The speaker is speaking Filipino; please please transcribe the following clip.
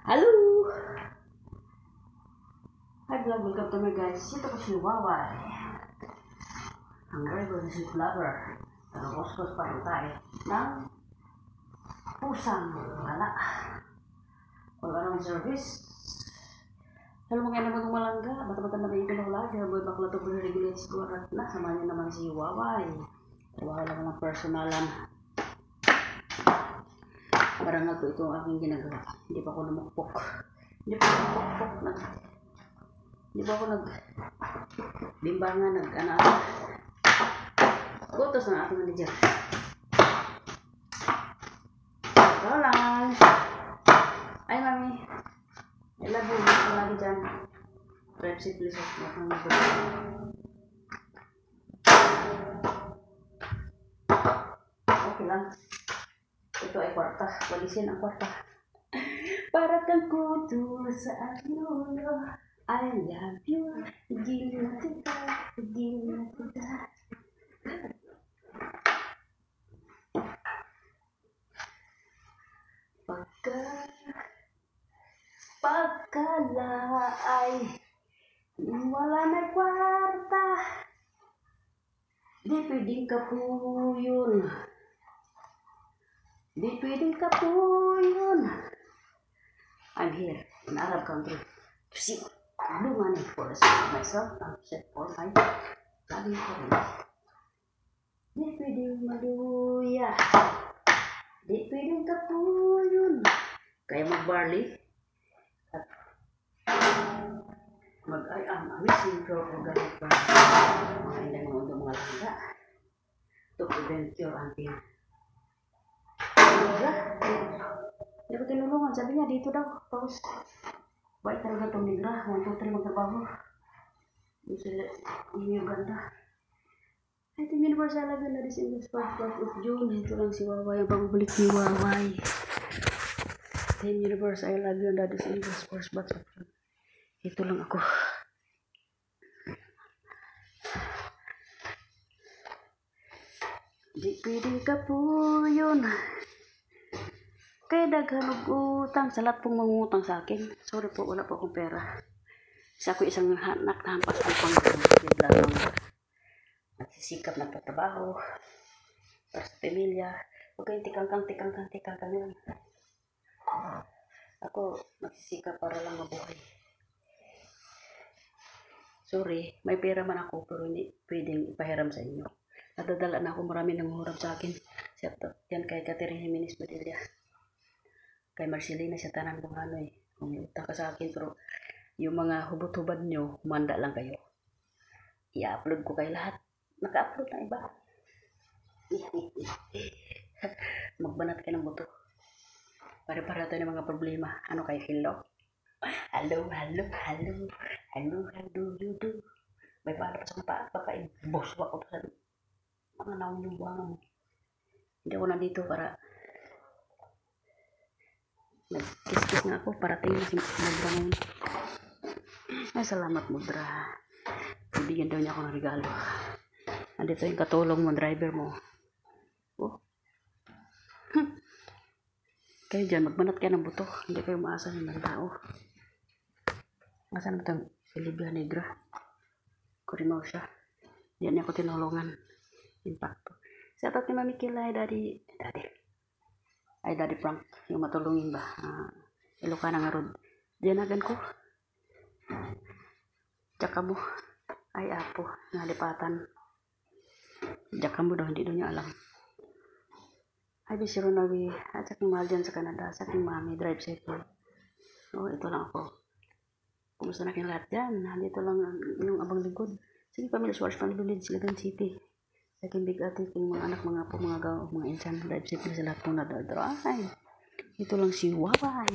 Halo! Hi vlog, welcome to my guys. Ito ko si Waway. Ang driver na si Lover. Nag-uskos pa rin tayo ng pusang wala. Wala ng service. Halo mga naman ng malangga. Bata-bata na may pinawala. Kaya boy bakla to pero regulate si Guarat na. Sama niya naman si Waway. Wala lang ng personalan. Parang ako ito ang aking ginagawa. Hindi pa ako namukpok. Hindi pa ako nagbimbangan, utos ng aking manager. Ito lang. Ay, mami. I love you. Ito lagi dyan. Pepsi, please. Okay lang. Ito ay kwarta. Walisin ang kwarta. Para kang kuto sa aking ulo. I love you. Hindi na kita. Pagkala ay wala na kwarta. Di pwedeng kapuyon. I'm here in Arab country to see blue money for myself and set for my loving family. Di pwedeng maluya. Di pwedeng kapuyon. Kaya mag-barley at amazing grow organic barley. Mga hindi mga langga to prevent cure until hindi ko tinulungan. Sabi niya dito daw. Tapos bait talaga itong negra. 1, 2, 3 magtrabaho. Yung ganda. I think Universal Love na this English part of June. Ito lang si Waway. Ang pagbalik ni Waway. Team Universe, I love you. That is English first batch of June. Ito lang ako. Di pwedeng kapuyon. Kaya daghan og utang. Sa lahat pong mangutang sa akin. Sorry po, wala po akong pera. Kasi ako isang anak na hampas ang pang-kidlang. Nagsisikap na patrabaho. Para sa pamilya. Huwag kayong tikang-kang yun. Ako, nagsisikap para lang mabuhay. Sorry, may pera man ako pero hindi pwedeng ipahiram sa inyo. Nadadala na ako, marami nang huram sa akin. Yan kay Catherine Jimenez Padilla. Kay Marcelina sa tanan kung ano eh. Kung may utang ka sa akin pero yung mga hubot-hubad nyo, manda lang kayo. I-upload ko kayo lahat. Naka-upload na iba. Magbanat ka ng buto. Pare-para tayo ng mga problema. Ano kayo, hello? Hello. May pala pa sa paa. Baka i-boss ako sa mga naon yung buwangan mo. Hindi ako nandito para nag-kiss na ako para tayo na si Mudra ngayon. Ay, salamat Mudra. Bibigyan daw niya ako ng regalo. Nandito yung katulong mo, driver mo. Oh. Kayo dyan, magbanat kayo ng buto. Hindi kayo maasa ng mga tao. Asan mo itong Silvia Negra? Kurimaw siya. Diyan niya ako tinulungan. Impacto. Sa atat ni Mami Kila, Daddy Frank. Yung matulungin ba? Ilocana nga rod. Diyan agan ko. Tsaka mo. Ay apo. Nalipatan. Tsaka mo daw. Hindi daw niya alam. Ay bisiro na we. At saking mahal dyan sa Canada. Saking mami. Drive safely. So ito lang ako. Kumusta na kayong lahat dyan? Dito lang yung abang lingkod. Sige pamilya. Swartz Family Village. Silagan City. Saking big ate. Mga anak, mga po, mga gaw, mga insan. Drive safely sa lahat po na dadro. Ay. Ito lang si Waway.